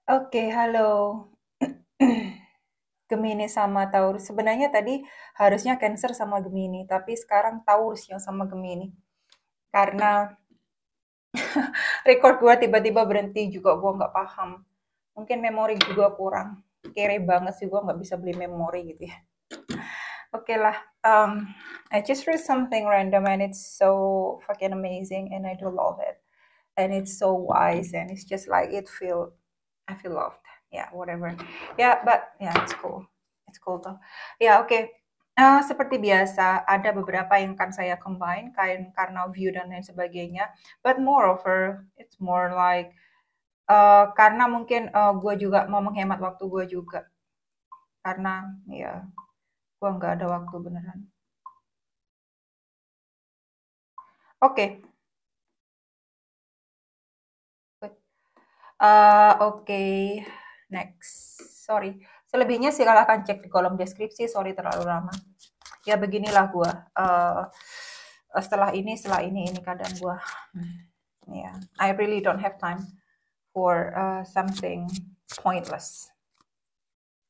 Oke, halo. Gemini sama Taurus. Sebenarnya tadi harusnya Cancer sama Gemini, tapi sekarang Taurus yang sama Gemini. Karena record gua tiba-tiba berhenti juga gua nggak paham. Mungkin memori juga kurang. Kere banget sih gua nggak bisa beli memori gitu ya. Oke lah. I just read something random and it's so fucking amazing and I do love it. And it's so wise and it's just like I feel loved. Yeah, whatever. Yeah, but yeah, it's cool. It's cool though. Ya, oke. Seperti biasa, ada beberapa yang kan saya combine kain karena view dan lain sebagainya. But moreover, it's more like karena mungkin gue juga mau menghemat waktu gue juga. Karena ya, gue nggak ada waktu beneran. Oke, oke, next. Sorry. Selebihnya silakan cek di kolom deskripsi. Sorry terlalu lama. Ya beginilah gue. Setelah ini keadaan gue. Yeah, I really don't have time for something pointless.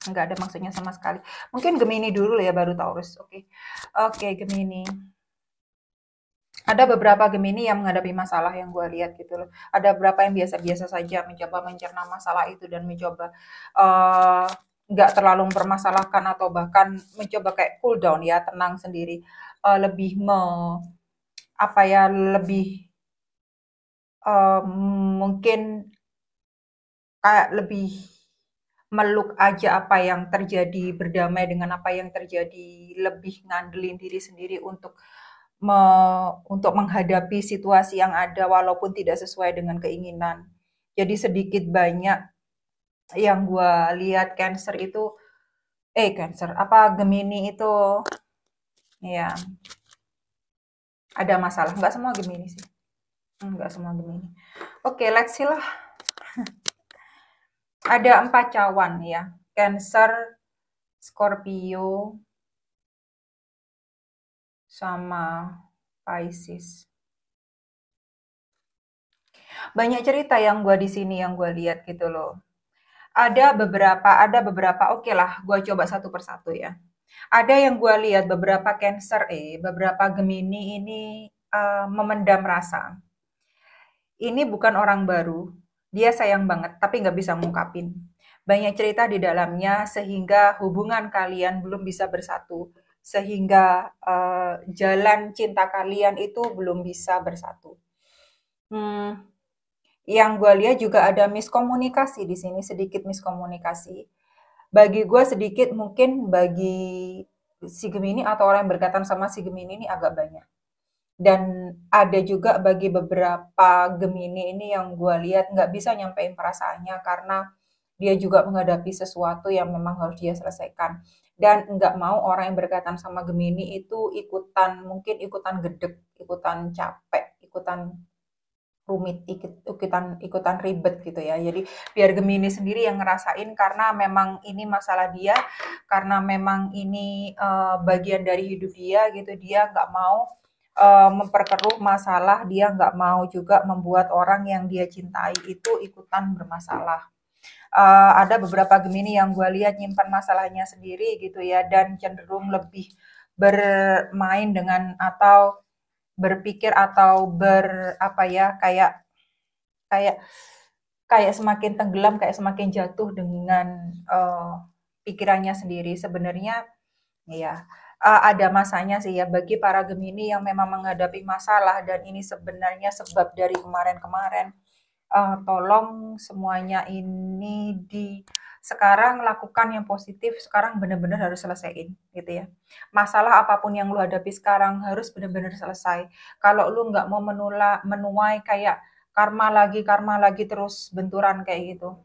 Nggak ada maksudnya sama sekali. Mungkin Gemini dulu ya, baru Taurus. Oke, oke, Gemini. Ada beberapa Gemini yang menghadapi masalah yang gue lihat gitu loh. Ada beberapa yang biasa-biasa saja mencoba mencerna masalah itu dan mencoba eh, nggak terlalu mempermasalahkan atau bahkan mencoba kayak cool down ya, tenang sendiri. Lebih apa ya, lebih mungkin kayak lebih meluk aja apa yang terjadi, berdamai dengan apa yang terjadi, lebih ngandelin diri sendiri untuk untuk menghadapi situasi yang ada walaupun tidak sesuai dengan keinginan. Jadi sedikit banyak yang gue lihat Cancer itu, Cancer, apa Gemini itu, ya ada masalah. Nggak semua Gemini sih. Nggak semua Gemini. Oke, let's see lah. Ada 4 cawan ya. Cancer, Scorpio, sama Pisces. Banyak cerita yang gue di sini yang gue lihat gitu loh. Ada beberapa, oke lah, gue coba satu persatu ya. Ada yang gue lihat beberapa Cancer, beberapa Gemini ini memendam rasa. Ini bukan orang baru, dia sayang banget, tapi nggak bisa ngungkapin. Banyak cerita di dalamnya sehingga hubungan kalian belum bisa bersatu, sehingga jalan cinta kalian itu belum bisa bersatu. Hmm, yang gue lihat juga ada miskomunikasi di sini, sedikit miskomunikasi. Bagi gue sedikit, mungkin bagi si Gemini atau orang yang berkaitan sama si Gemini ini agak banyak. Dan ada juga bagi beberapa Gemini ini yang gue lihat nggak bisa nyampein perasaannya karena dia juga menghadapi sesuatu yang memang harus dia selesaikan. Dan nggak mau orang yang berkaitan sama Gemini itu mungkin ikutan gedek, ikutan capek, ikutan rumit, ikutan ribet gitu ya. Jadi biar Gemini sendiri yang ngerasain karena memang ini masalah dia, karena memang ini bagian dari hidup dia gitu. Dia nggak mau memperkeruh masalah, dia nggak mau juga membuat orang yang dia cintai itu ikutan bermasalah. Ada beberapa Gemini yang gue lihat nyimpan masalahnya sendiri gitu ya dan cenderung lebih bermain dengan atau berpikir atau apa ya, kayak kayak kayak semakin tenggelam, kayak semakin jatuh dengan pikirannya sendiri. Sebenarnya ya ada masanya sih ya bagi para Gemini yang memang menghadapi masalah dan ini sebenarnya sebab dari kemarin-kemarin. Tolong semuanya ini sekarang lakukan yang positif, sekarang benar-benar harus selesaiin gitu ya. Masalah apapun yang lu hadapi sekarang harus benar-benar selesai. Kalau lu nggak mau menuai kayak karma lagi terus benturan kayak gitu,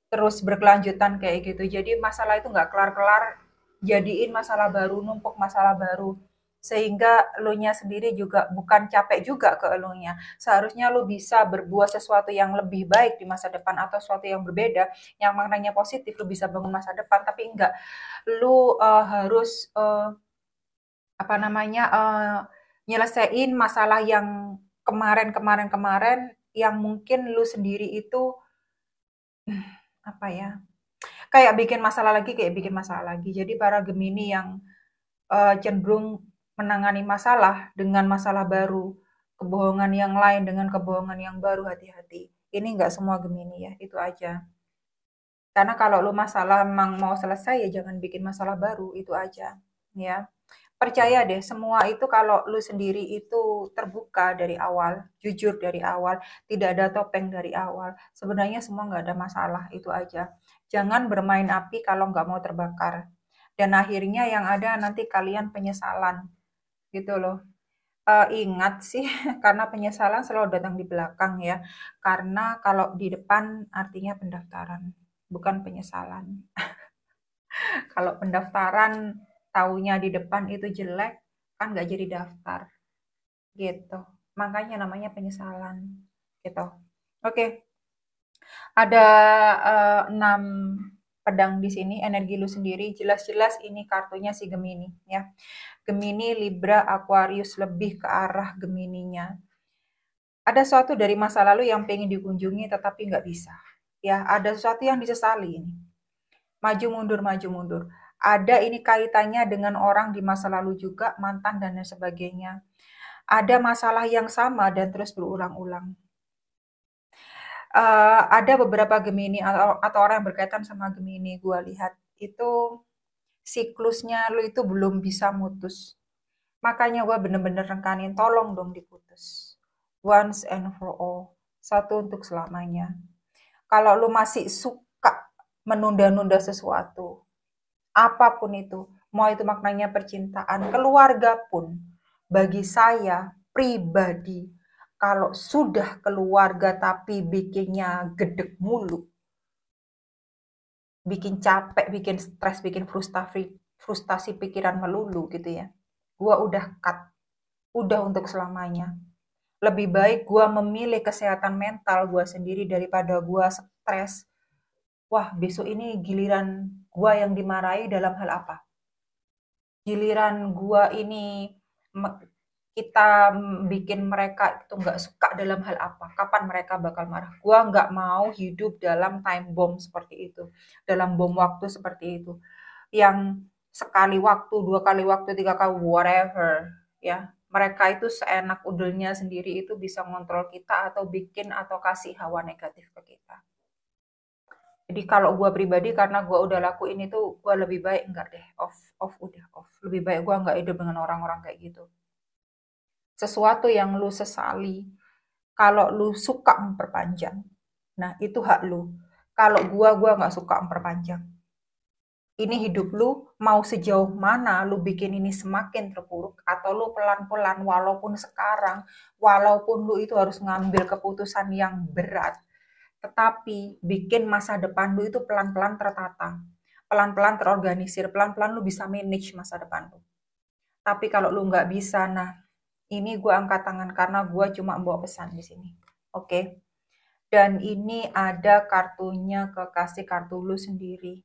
terus berkelanjutan kayak gitu. Jadi masalah itu nggak kelar-kelar, jadiin masalah baru, numpuk masalah baru. Sehingga elunya sendiri juga bukan capek juga ke elunya. Seharusnya lu bisa berbuat sesuatu yang lebih baik di masa depan atau sesuatu yang berbeda, yang maknanya positif, lu bisa bangun masa depan, tapi enggak. Lu harus apa namanya, nyelesain masalah yang kemarin yang mungkin lu sendiri itu apa ya, kayak bikin masalah lagi, kayak bikin masalah lagi. Jadi para Gemini yang cenderung menangani masalah dengan masalah baru, kebohongan yang lain dengan kebohongan yang baru, hati-hati. Ini nggak semua Gemini ya, itu aja. Karena kalau lu masalah memang mau selesai ya jangan bikin masalah baru, itu aja. Ya. Percaya deh, semua itu kalau lu sendiri itu terbuka dari awal, jujur dari awal, tidak ada topeng dari awal. Sebenarnya semua nggak ada masalah, itu aja. Jangan bermain api kalau nggak mau terbakar. Dan akhirnya yang ada nanti kalian penyesalan, gitu loh. Ingat sih, karena penyesalan selalu datang di belakang ya. Karena kalau di depan artinya pendaftaran, bukan penyesalan. Kalau pendaftaran taunya di depan itu jelek, kan nggak jadi daftar, gitu. Makanya namanya penyesalan, gitu. Oke, ada 6 pedang di sini, energi lu sendiri. Jelas-jelas ini kartunya si Gemini, ya. Gemini, Libra, Aquarius lebih ke arah Gemininya. Ada sesuatu dari masa lalu yang pengen dikunjungi tetapi nggak bisa. Ya, ada sesuatu yang disesali ini. Maju mundur, maju mundur. Ada ini kaitannya dengan orang di masa lalu juga, mantan dan lain sebagainya. Ada masalah yang sama dan terus berulang-ulang. Ada beberapa Gemini atau orang yang berkaitan sama Gemini, gue lihat itu siklusnya lu itu belum bisa mutus. Makanya gue bener-bener rekanin, tolong dong diputus. Once and for all. Satu untuk selamanya. Kalau lu masih suka menunda-nunda sesuatu, apapun itu, mau itu maknanya percintaan, keluarga pun, bagi saya pribadi, kalau sudah keluarga tapi bikinnya gedek mulu, bikin capek, bikin stres, bikin frustasi pikiran melulu gitu ya. Gua udah cut, udah untuk selamanya. Lebih baik gua memilih kesehatan mental gua sendiri daripada gua stres. Wah, besok ini giliran gua yang dimarahi dalam hal apa? Giliran gua ini kita bikin mereka itu nggak suka dalam hal apa? Kapan mereka bakal marah? Gua nggak mau hidup dalam time bomb seperti itu, dalam bom waktu seperti itu, yang sekali waktu, 2 kali waktu, 3 kali whatever, ya. Mereka itu seenak udelnya sendiri itu bisa ngontrol kita atau bikin atau kasih hawa negatif ke kita. Jadi kalau gue pribadi karena gue udah lakuin itu, gue lebih baik enggak deh, off, off, udah off. Lebih baik gue enggak hidup dengan orang-orang kayak gitu. Sesuatu yang lu sesali, kalau lu suka memperpanjang, nah itu hak lu. Kalau gue enggak suka memperpanjang. Ini hidup lu, mau sejauh mana lu bikin ini semakin terpuruk, atau lu pelan-pelan, walaupun sekarang, walaupun lu itu harus ngambil keputusan yang berat, tetapi bikin masa depan lu itu pelan-pelan tertata, pelan-pelan terorganisir, pelan-pelan lu bisa manage masa depan lu. Tapi kalau lu nggak bisa, nah ini gue angkat tangan karena gue cuma bawa pesan di sini. Oke. Dan ini ada kartunya kekasih kartu lu sendiri.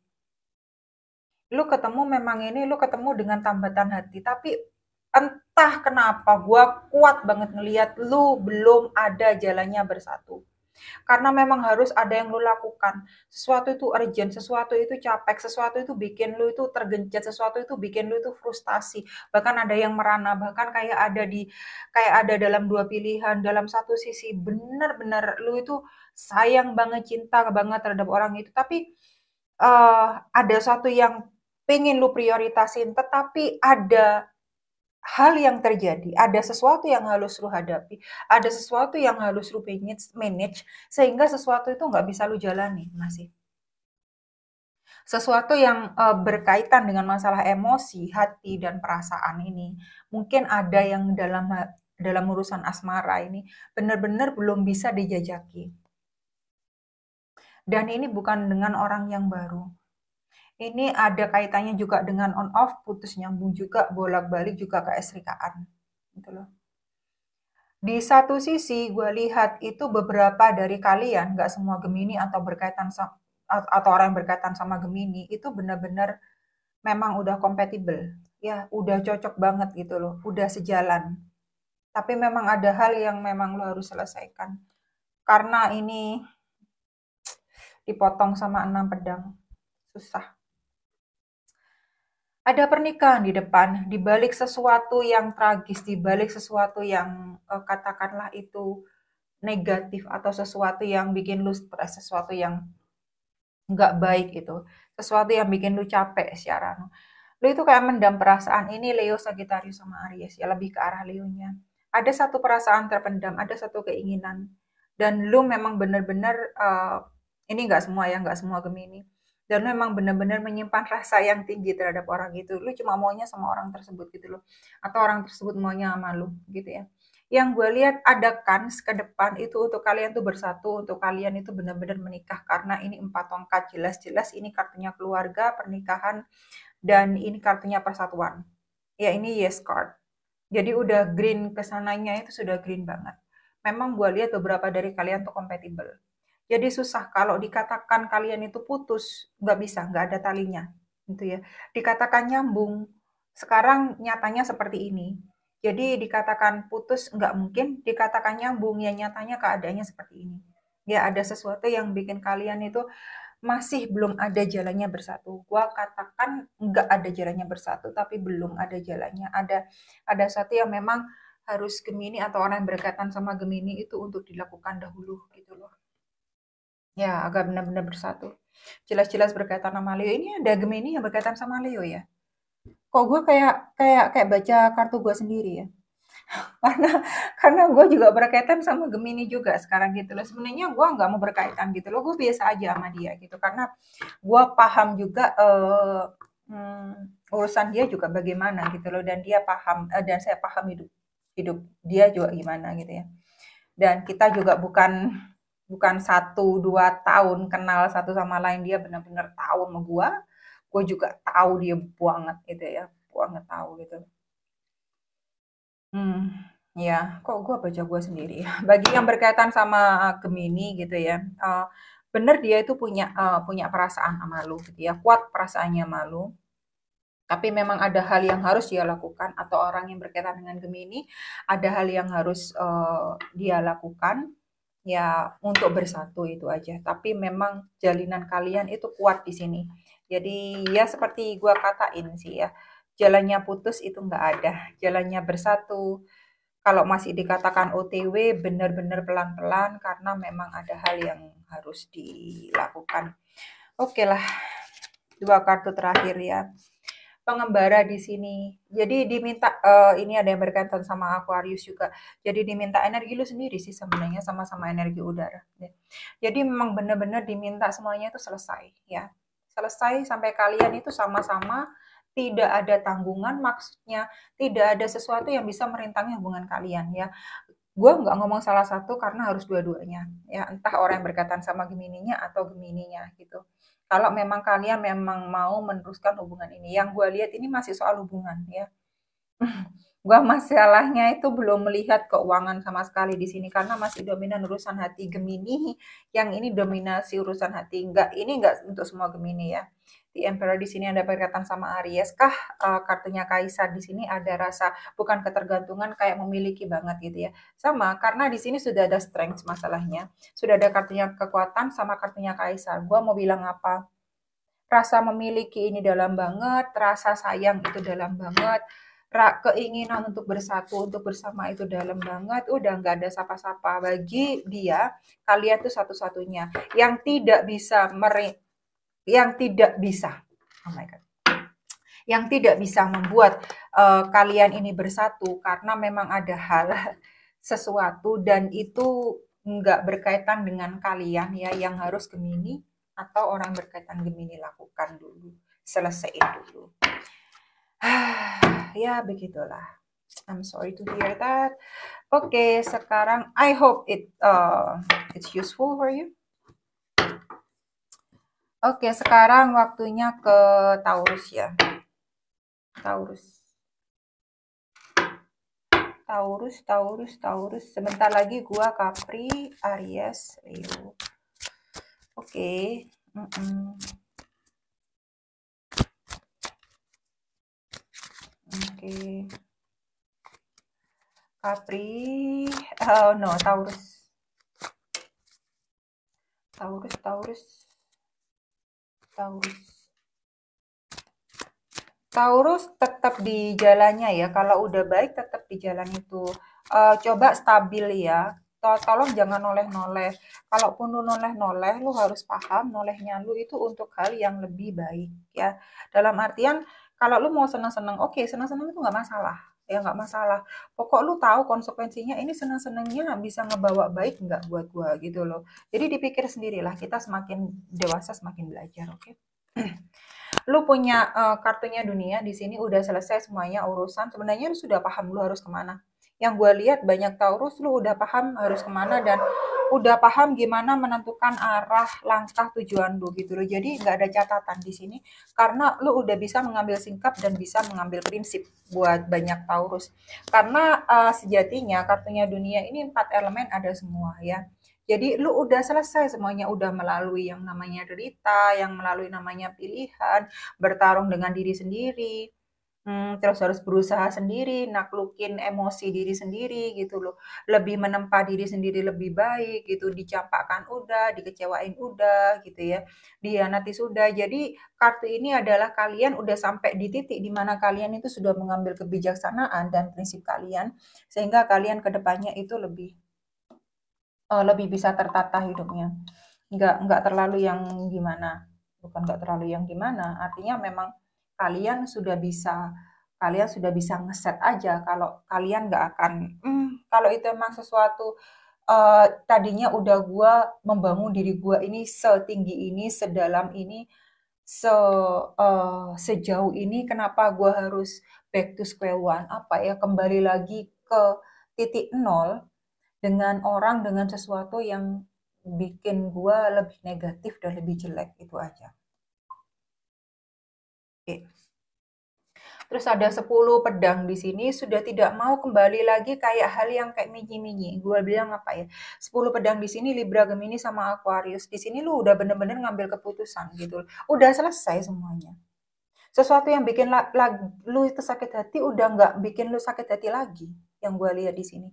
Lu ketemu memang ini, lu ketemu dengan tambatan hati, tapi entah kenapa gue kuat banget ngelihat lu belum ada jalannya bersatu. Karena memang harus ada yang lu lakukan. Sesuatu itu urgent, sesuatu itu capek, sesuatu itu bikin lu itu tergencet, sesuatu itu bikin lu itu frustasi. Bahkan ada yang merana, bahkan kayak ada dalam dua pilihan. Dalam satu sisi benar-benar lu itu sayang banget, cinta banget terhadap orang itu, tapi ada satu yang pengen lu prioritasin, tetapi ada hal yang terjadi, ada sesuatu yang harus lu hadapi, ada sesuatu yang harus lu manage sehingga sesuatu itu nggak bisa lu jalani masih. Sesuatu yang berkaitan dengan masalah emosi, hati, dan perasaan ini, mungkin ada yang dalam urusan asmara ini benar-benar belum bisa dijajaki. Dan ini bukan dengan orang yang baru. Ini ada kaitannya juga dengan on off, putus nyambung juga, bolak-balik juga ke keesrikaan. Gitu loh. Di satu sisi gue lihat itu beberapa dari kalian, nggak semua Gemini atau berkaitan atau orang yang berkaitan sama Gemini itu benar-benar memang udah compatible, ya udah cocok banget gitu loh, udah sejalan. Tapi memang ada hal yang memang lo harus selesaikan karena ini dipotong sama 6 pedang. Susah. Ada pernikahan di depan, di balik sesuatu yang tragis, di balik sesuatu yang katakanlah itu negatif atau sesuatu yang bikin lu stres, sesuatu yang nggak baik itu, sesuatu yang bikin lu capek siaran. Lu itu kayak mendam perasaan, ini Leo, Sagittarius sama Aries ya, lebih ke arah Leonya. Ada satu perasaan terpendam, ada satu keinginan, dan lu memang bener-bener ini nggak semua ya, nggak semua Gemini. Dan lu memang bener-bener menyimpan rasa yang tinggi terhadap orang itu. Lu cuma maunya sama orang tersebut gitu loh. Atau orang tersebut maunya sama lu gitu ya. Yang gue lihat ada kans ke depan itu untuk kalian tuh bersatu, untuk kalian itu benar-benar menikah karena ini 4 tongkat, jelas-jelas ini kartunya keluarga, pernikahan, dan ini kartunya persatuan. Ya ini yes card. Jadi udah green kesananya itu sudah green banget. Memang gue lihat beberapa dari kalian tuh compatible. Jadi susah kalau dikatakan kalian itu putus, nggak bisa, nggak ada talinya, gitu ya. Dikatakan nyambung, sekarang nyatanya seperti ini. Jadi dikatakan putus nggak mungkin, dikatakan nyambung ya nyatanya keadaannya seperti ini. Ya ada sesuatu yang bikin kalian itu masih belum ada jalannya bersatu. Gua katakan nggak ada jalannya bersatu, tapi belum ada jalannya. Ada satu yang memang harus Gemini atau orang yang berkaitan sama Gemini itu untuk dilakukan dahulu gitu loh. Ya, agak benar-benar bersatu. Jelas-jelas berkaitan sama Leo. Ini ada Gemini yang berkaitan sama Leo ya. Kok gue kayak kayak kayak baca kartu gue sendiri ya. Karena karena gue juga berkaitan sama Gemini juga sekarang gitu loh. Sebenarnya gue nggak mau berkaitan gitu loh. Gue biasa aja sama dia gitu. Karena gue paham juga urusan dia juga bagaimana gitu loh. Dan dia paham dan saya paham hidup hidup dia juga gimana gitu ya. Dan kita juga bukan bukan 1 2 tahun kenal satu sama lain, dia benar-benar tahu sama gue juga tahu dia banget gitu ya, banget tahu gitu. Ya, kok gue baca gue sendiri ya. Bagi yang berkaitan sama Gemini gitu ya, bener dia itu punya perasaan sama lu gitu ya, kuat perasaannya sama lu. Tapi memang ada hal yang harus dia lakukan atau orang yang berkaitan dengan Gemini, ada hal yang harus dia lakukan ya untuk bersatu itu aja. Tapi memang jalinan kalian itu kuat di sini. Jadi ya seperti gua katain sih ya, jalannya putus itu nggak ada, jalannya bersatu. Kalau masih dikatakan OTW, benar-benar pelan-pelan karena memang ada hal yang harus dilakukan. Oke lah, 2 kartu terakhir ya. Pengembara di sini. Jadi diminta ini ada yang berkaitan sama Aquarius juga. Jadi diminta energi lu sendiri sih sebenarnya sama-sama energi udara. Ya. Jadi memang benar-benar diminta semuanya itu selesai ya. Selesai sampai kalian itu sama-sama tidak ada tanggungan, maksudnya tidak ada sesuatu yang bisa merintangi hubungan kalian ya. Gue nggak ngomong salah satu karena harus dua-duanya ya, entah orang yang berkaitan sama Gemininya atau Gemininya gitu. Kalau memang kalian memang mau meneruskan hubungan ini, yang gue lihat ini masih soal hubungan ya. Gua masalahnya itu belum melihat keuangan sama sekali di sini karena masih dominan urusan hati Gemini. Yang ini dominasi urusan hati. Ini enggak untuk semua Gemini ya. Di Emperor di sini ada berkaitan sama Aries kah? Kartunya Kaisar di sini ada rasa bukan ketergantungan kayak memiliki banget gitu ya. Sama karena di sini sudah ada strength masalahnya. Sudah ada kartunya kekuatan sama kartunya Kaisar. Gua mau bilang apa? Rasa memiliki ini dalam banget, rasa sayang itu dalam banget, keinginan untuk bersatu, untuk bersama itu dalam banget, udah nggak ada sapa-sapa. Bagi dia, kalian tuh satu-satunya yang tidak bisa yang tidak bisa, oh my god, yang tidak bisa membuat kalian ini bersatu karena memang ada hal sesuatu dan itu nggak berkaitan dengan kalian ya yang harus Gemini atau orang berkaitan Gemini lakukan dulu, selesaiin dulu. Ya begitulah. I'm sorry to hear that. Oke, sekarang I hope it's useful for you. Oke, sekarang waktunya ke Taurus ya. Taurus. Sebentar lagi gua Capri, Aries, Leo. Oke. Oke. Capri, oh no, Taurus. Taurus. Taurus tetap di jalannya ya. Kalau udah baik tetap di jalan itu. Coba stabil ya. Tolong jangan noleh-noleh. Kalaupun lu noleh-noleh, lu harus paham nolehnya lu itu untuk hal yang lebih baik ya. Dalam artian kalau lu mau senang-senang, oke, senang-senang itu nggak masalah. Ya nggak masalah. Pokok lu tahu konsekuensinya ini senang-senangnya bisa ngebawa baik nggak buat gua gitu loh. Jadi dipikir sendirilah. Kita semakin dewasa semakin belajar, oke? Lu punya kartunya dunia di sini udah selesai semuanya urusan. Sebenarnya lu sudah paham lu harus kemana. Yang gue lihat banyak Taurus lu udah paham harus kemana dan udah paham gimana menentukan arah langkah tujuan lu gitu loh. Jadi nggak ada catatan di sini karena lu udah bisa mengambil sikap dan bisa mengambil prinsip buat banyak Taurus. Karena sejatinya kartunya dunia ini 4 elemen ada semua ya. Jadi lu udah selesai semuanya, udah melalui yang namanya derita, yang melalui namanya pilihan, bertarung dengan diri sendiri, terus harus berusaha sendiri, naklukin emosi diri sendiri gitu loh. Lebih menempa diri sendiri lebih baik gitu, dicampakkan udah, dikecewain udah gitu ya, dihianati sudah. Jadi kartu ini adalah kalian udah sampai di titik di mana kalian itu sudah mengambil kebijaksanaan dan prinsip kalian, sehingga kalian ke depannya itu lebih bisa tertata hidupnya. Nggak terlalu yang gimana, bukan nggak terlalu yang gimana, artinya memang kalian sudah bisa ngeset aja kalau kalian nggak akan, kalau itu emang sesuatu tadinya udah gua membangun diri gua ini setinggi ini, sedalam ini, sejauh ini, kenapa gua harus back to square one? Apa ya, kembali lagi ke titik nol dengan orang, dengan sesuatu yang bikin gua lebih negatif dan lebih jelek, itu aja. Oke. Terus ada 10 pedang di sini sudah tidak mau kembali lagi kayak hal yang kayak minyi-minyi. Gua bilang apa ya? 10 pedang di sini Libra, Gemini sama Aquarius. Di sini lu udah bener-bener ngambil keputusan gitu. Udah selesai semuanya. Sesuatu yang bikin lu itu sakit hati udah nggak bikin lu sakit hati lagi yang gua lihat di sini.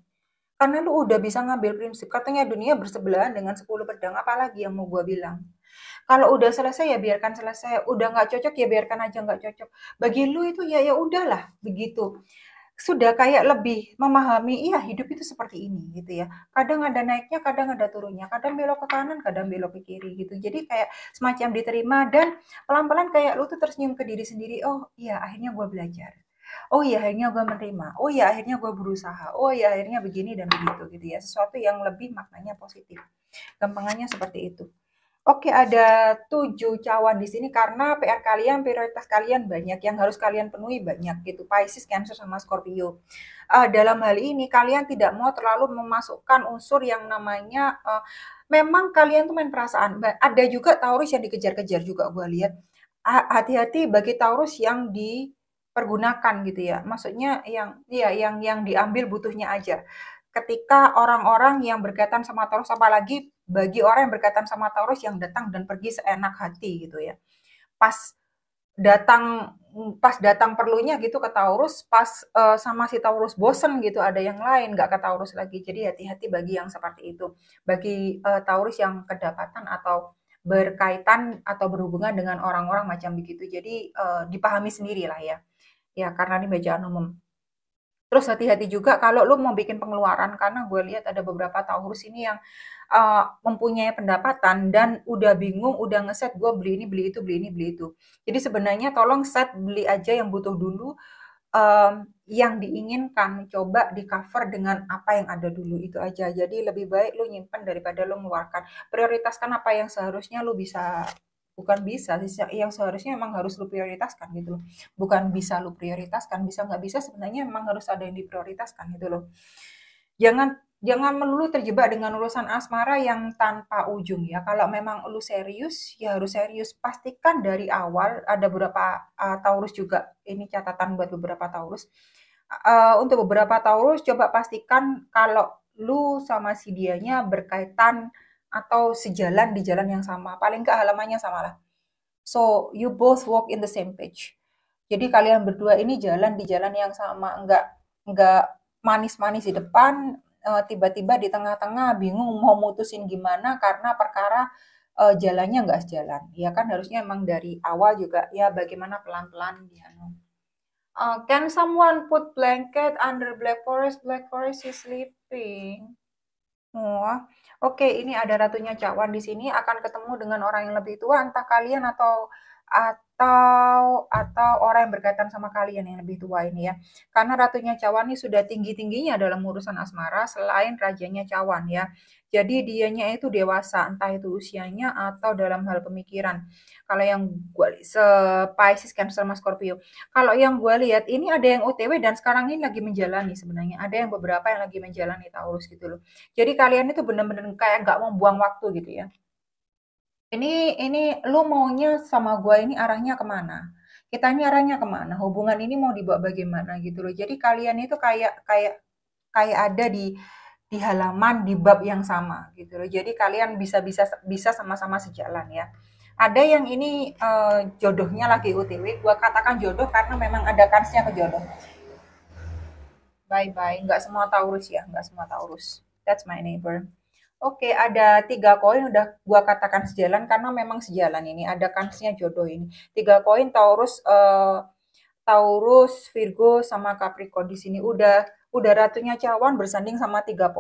Karena lu udah bisa ngambil prinsip. Katanya dunia bersebelahan dengan 10 pedang. Apalagi yang mau gua bilang? Kalau udah selesai ya biarkan selesai. Udah nggak cocok ya biarkan aja nggak cocok. Bagi lu itu ya ya udahlah begitu. Sudah kayak lebih memahami, iya hidup itu seperti ini gitu ya. Kadang ada naiknya, kadang ada turunnya. Kadang belok ke kanan, kadang belok ke kiri gitu. Jadi kayak semacam diterima dan pelan-pelan kayak lu tuh tersenyum ke diri sendiri. Oh iya akhirnya gue belajar. Oh iya akhirnya gue menerima. Oh iya akhirnya gue berusaha. Oh iya akhirnya begini dan begitu gitu ya. Sesuatu yang lebih maknanya positif. Gampangannya seperti itu. Oke, ada 7 cawan di sini karena PR kalian, prioritas kalian banyak, yang harus kalian penuhi banyak gitu. Pisces, Cancer, sama Scorpio. Dalam hal ini kalian tidak mau terlalu memasukkan unsur yang namanya memang kalian tuh main perasaan. Ada juga Taurus yang dikejar-kejar juga gue lihat. Hati-hati bagi Taurus yang dipergunakan gitu ya. Maksudnya yang ya yang diambil butuhnya aja. Ketika orang-orang yang berkaitan sama Taurus, apalagi bagi orang yang berkaitan sama Taurus yang datang dan pergi seenak hati gitu ya. Pas datang pas datang perlunya gitu ke Taurus, pas sama si Taurus bosen gitu ada yang lain nggak ke Taurus lagi. Jadi hati-hati bagi yang seperti itu. Bagi Taurus yang kedapatan atau berkaitan atau berhubungan dengan orang-orang macam begitu. Jadi dipahami sendiri lah ya. Ya karena ini bacaan umum. Terus hati-hati juga kalau lu mau bikin pengeluaran karena gue lihat ada beberapa Taurus ini yang mempunyai pendapatan dan udah bingung, udah ngeset gue beli ini, beli itu, beli ini, beli itu. Jadi sebenarnya tolong set beli aja yang butuh dulu, yang diinginkan coba di cover dengan apa yang ada dulu itu aja. Jadi lebih baik lu nyimpen daripada lu mengeluarkan. Prioritaskan apa yang seharusnya lu bisa bukan bisa yang seharusnya memang harus lu prioritaskan gitu loh. Bukan bisa lu prioritaskan, bisa nggak bisa sebenarnya memang harus ada yang diprioritaskan gitu loh. Jangan jangan melulu terjebak dengan urusan asmara yang tanpa ujung ya. Kalau memang lu serius, ya harus serius. Pastikan dari awal ada beberapa Taurus juga. Ini catatan buat beberapa Taurus. Untuk beberapa Taurus coba pastikan kalau lu sama si dianya berkaitan atau sejalan di jalan yang sama. Paling nggak halamannya sama lah. So, you both walk in the same page. Jadi kalian berdua ini jalan di jalan yang sama, nggak manis-manis di depan, tiba-tiba di tengah-tengah bingung mau mutusin gimana karena perkara jalannya nggak sejalan. Ya kan harusnya emang dari awal juga ya bagaimana pelan-pelan dia. Can someone put blanket under Black Forest? Black Forest is sleeping. Wah, oke, ini ada ratunya cawan di sini akan ketemu dengan orang yang lebih tua, entah kalian atau orang yang berkaitan sama kalian yang lebih tua ini ya. Karena ratunya cawan ini sudah tinggi-tingginya dalam urusan asmara selain rajanya cawan ya. Jadi dianya itu dewasa, entah itu usianya atau dalam hal pemikiran. Kalau yang gue Pisces, Cancer, sama Scorpio. Kalau yang gue lihat ini ada yang OTW dan sekarang ini lagi menjalani sebenarnya. Ada yang beberapa yang lagi menjalani Taurus gitu loh. Jadi kalian itu bener-bener kayak nggak mau buang waktu gitu ya. Ini lu maunya sama gua ini arahnya kemana? Kita ini arahnya kemana? Hubungan ini mau dibawa bagaimana gitu loh. Jadi kalian itu kayak kayak kayak ada di halaman di bab yang sama gitu loh. Jadi kalian bisa bisa bisa sama-sama sejalan ya. Ada yang ini jodohnya lagi OTW. Gua katakan jodoh karena memang ada kansnya ke jodoh. Bye bye. Nggak semua Taurus ya, nggak semua Taurus. That's my neighbor. Oke, ada tiga koin udah gua katakan sejalan karena memang sejalan ini. Ada kansnya jodoh ini. Tiga koin Taurus, Taurus, Virgo, sama Capricorn di sini udah ratunya cawan bersanding sama tiga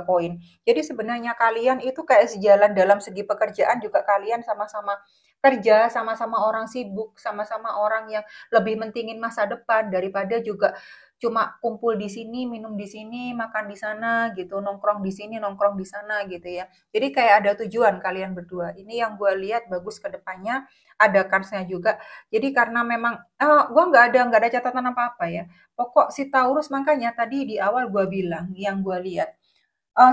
koin. Jadi sebenarnya kalian itu kayak sejalan dalam segi pekerjaan juga kalian sama-sama kerja, sama-sama orang sibuk, sama-sama orang yang lebih mentingin masa depan daripada juga cuma kumpul di sini, minum di sini, makan di sana gitu, nongkrong di sini, nongkrong di sana gitu ya. Jadi kayak ada tujuan kalian berdua. Ini yang gue lihat bagus ke depannya, ada kansnya juga. Jadi karena memang gua nggak ada catatan apa-apa ya. Pokok si Taurus makanya tadi di awal gua bilang yang gua lihat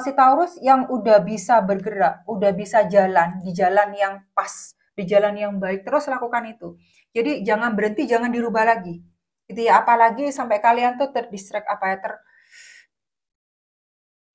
si Taurus yang udah bisa bergerak, udah bisa jalan di jalan yang pas, di jalan yang baik, terus lakukan itu. Jadi jangan berhenti, jangan dirubah lagi. Gitu ya, apalagi sampai kalian tuh terdistract apa ya,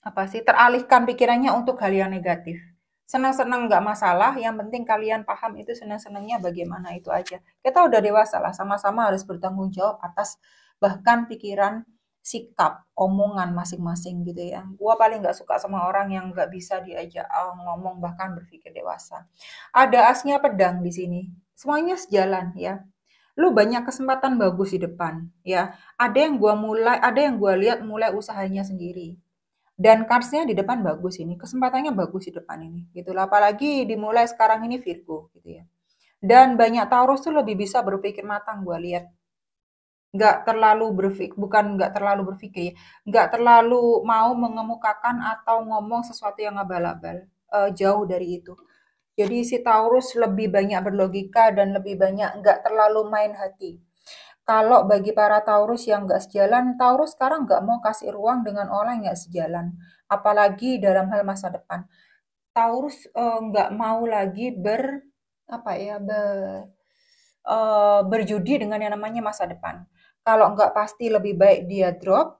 apa sih, teralihkan pikirannya untuk hal yang negatif. Senang-senang nggak masalah, yang penting kalian paham itu senang-senangnya bagaimana itu aja. Kita udah dewasa lah, sama-sama harus bertanggung jawab atas bahkan pikiran, sikap, omongan masing-masing gitu ya. Gua paling nggak suka sama orang yang nggak bisa diajak ngomong bahkan berpikir dewasa. Ada asnya pedang di sini. Semuanya sejalan ya. Lu banyak kesempatan bagus di depan ya. Ada yang gua lihat mulai usahanya sendiri. Dan karsnya di depan bagus ini, kesempatannya bagus di depan ini, gitu lah. Apalagi dimulai sekarang ini Virgo, gitu ya. Dan banyak Taurus tuh lebih bisa berpikir matang, gue lihat. Bukan nggak terlalu berpikir ya, nggak terlalu mau mengemukakan atau ngomong sesuatu yang abal-abal. Jauh dari itu. Jadi si Taurus lebih banyak berlogika dan lebih banyak nggak terlalu main hati. Kalau bagi para Taurus yang nggak sejalan, Taurus sekarang nggak mau kasih ruang dengan orang yang nggak sejalan. Apalagi dalam hal masa depan. Taurus nggak mau lagi apa ya berjudi dengan yang namanya masa depan. Kalau nggak pasti lebih baik dia drop,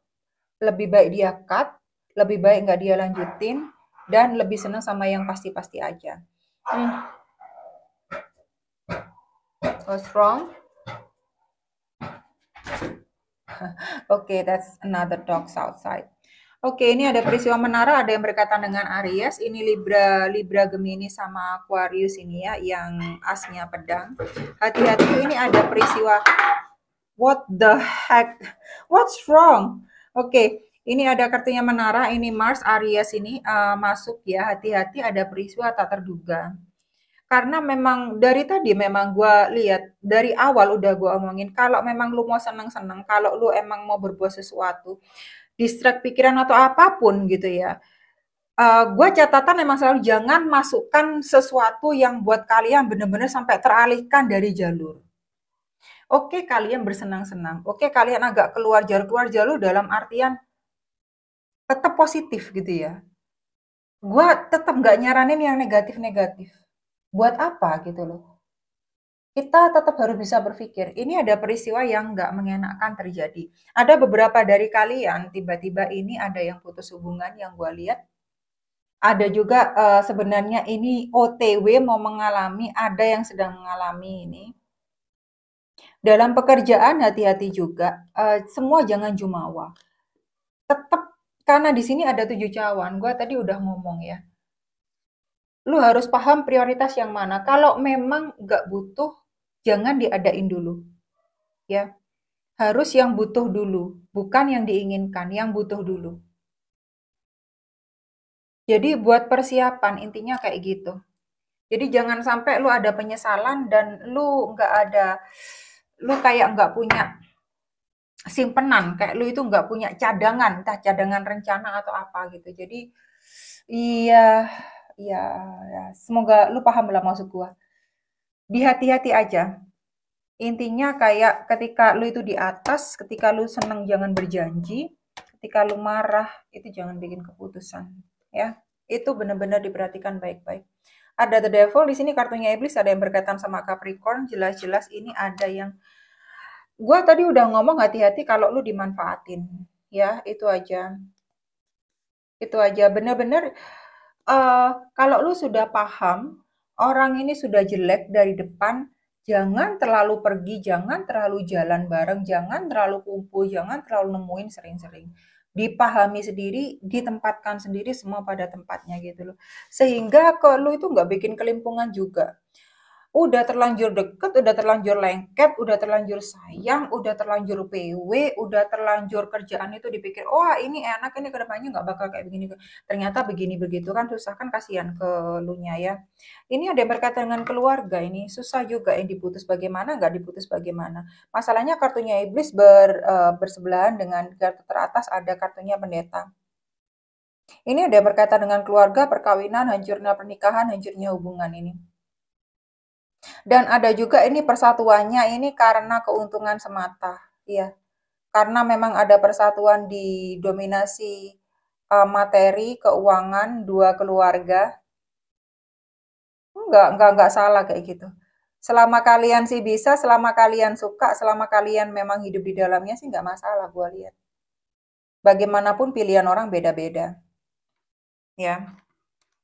lebih baik dia cut, lebih baik nggak dia lanjutin, dan lebih senang sama yang pasti-pasti aja. What's wrong? Oke, that's another dogs outside. Oke, ini ada peristiwa menara, ada yang berkaitan dengan Aries, ini Libra, Gemini sama Aquarius ini ya, yang asnya pedang. Hati-hati, ini ada peristiwa. What the heck? What's wrong? Oke, ini ada kartunya menara, ini Mars, Aries ini masuk ya, hati-hati ada peristiwa tak terduga. Karena memang dari tadi memang gue lihat dari awal udah gue omongin kalau memang lu mau seneng-seneng, kalau lu emang mau berbuat sesuatu, distract pikiran atau apapun gitu ya. Gue catatan emang selalu jangan masukkan sesuatu yang buat kalian bener-bener sampai teralihkan dari jalur. Oke, kalian bersenang-senang. Oke, kalian agak keluar jalur dalam artian tetap positif gitu ya. Gue tetap nggak nyaranin yang negatif-negatif. Buat apa gitu loh. Kita tetap harus bisa berpikir, ini ada peristiwa yang nggak mengenakan terjadi. Ada beberapa dari kalian, tiba-tiba ini ada yang putus hubungan yang gue lihat. Ada juga sebenarnya ini OTW mau mengalami, ada yang sedang mengalami ini. Dalam pekerjaan hati-hati juga, semua jangan jumawa. Tetap, karena di sini ada 7 cawan, gue tadi udah ngomong ya. Lu harus paham prioritas yang mana. Kalau memang nggak butuh, jangan diadain dulu, ya. Harus yang butuh dulu, bukan yang diinginkan, yang butuh dulu. Jadi buat persiapan, intinya kayak gitu. Jadi jangan sampai lu ada penyesalan dan lu kayak nggak punya simpenan, kayak lu itu nggak punya cadangan, entah cadangan rencana atau apa gitu. Jadi iya, iya, ya, semoga lu paham lah maksud gua. Di hati-hati aja. Intinya kayak ketika lu itu di atas, ketika lu seneng jangan berjanji, ketika lu marah itu jangan bikin keputusan, ya. Itu benar-benar diperhatikan baik-baik. Ada the devil di sini kartunya iblis, ada yang berkaitan sama Capricorn, jelas-jelas ini ada yang gua tadi udah ngomong hati-hati kalau lu dimanfaatin, ya, itu aja. Itu aja benar-benar kalau lu sudah paham orang ini sudah jelek dari depan, jangan terlalu pergi, jangan terlalu jalan bareng, jangan terlalu kumpul, jangan terlalu nemuin sering-sering. Dipahami sendiri, ditempatkan sendiri semua pada tempatnya gitu loh. Sehingga kalau lu itu nggak bikin kelimpungan juga. Udah terlanjur deket, udah terlanjur lengket, udah terlanjur sayang, udah terlanjur PW, udah terlanjur kerjaan itu dipikir, wah ini enak, ini kedepannya nggak bakal kayak begini. Ternyata begini begitu kan susah kan kasihan ke lunya ya. Ini ada yang berkaitan dengan keluarga ini, susah juga yang diputus bagaimana, nggak diputus bagaimana. Masalahnya kartunya iblis bersebelahan dengan kartu teratas ada kartunya pendeta. Ini ada yang berkaitan dengan keluarga, perkawinan, hancurnya pernikahan, hancurnya hubungan ini. Dan ada juga ini persatuannya ini karena keuntungan semata, iya. Karena memang ada persatuan di dominasi materi, keuangan, dua keluarga. Enggak salah kayak gitu. Selama kalian sih bisa, selama kalian suka, selama kalian memang hidup di dalamnya sih nggak masalah gua lihat. Bagaimanapun pilihan orang beda-beda, ya.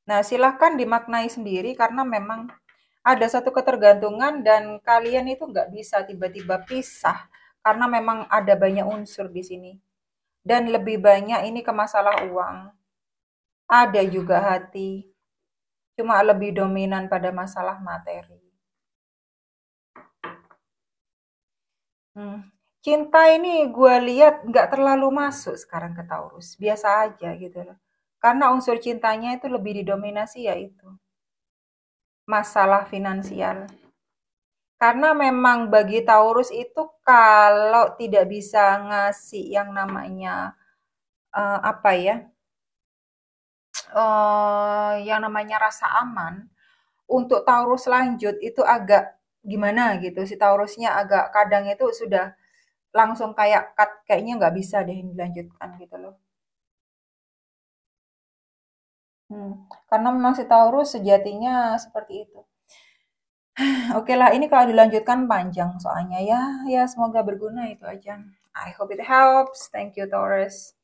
Nah, silahkan dimaknai sendiri karena memang ada satu ketergantungan dan kalian itu nggak bisa tiba-tiba pisah karena memang ada banyak unsur di sini. Dan lebih banyak ini ke masalah uang. Ada juga hati, cuma lebih dominan pada masalah materi. Hmm. Cinta ini gue lihat nggak terlalu masuk sekarang ke Taurus, biasa aja gitu loh. Karena unsur cintanya itu lebih didominasi ya itu masalah finansial. Karena memang bagi Taurus itu kalau tidak bisa ngasih yang namanya apa ya, yang namanya rasa aman, untuk Taurus lanjut itu agak gimana gitu. Si Taurusnya agak kadang itu sudah langsung kayak cut, kayaknya nggak bisa deh dilanjutkan gitu loh. Hmm. Karena memang si Taurus sejatinya seperti itu. Oke lah, ini kalau dilanjutkan panjang soalnya ya. Ya, semoga berguna itu aja. I hope it helps. Thank you, Taurus.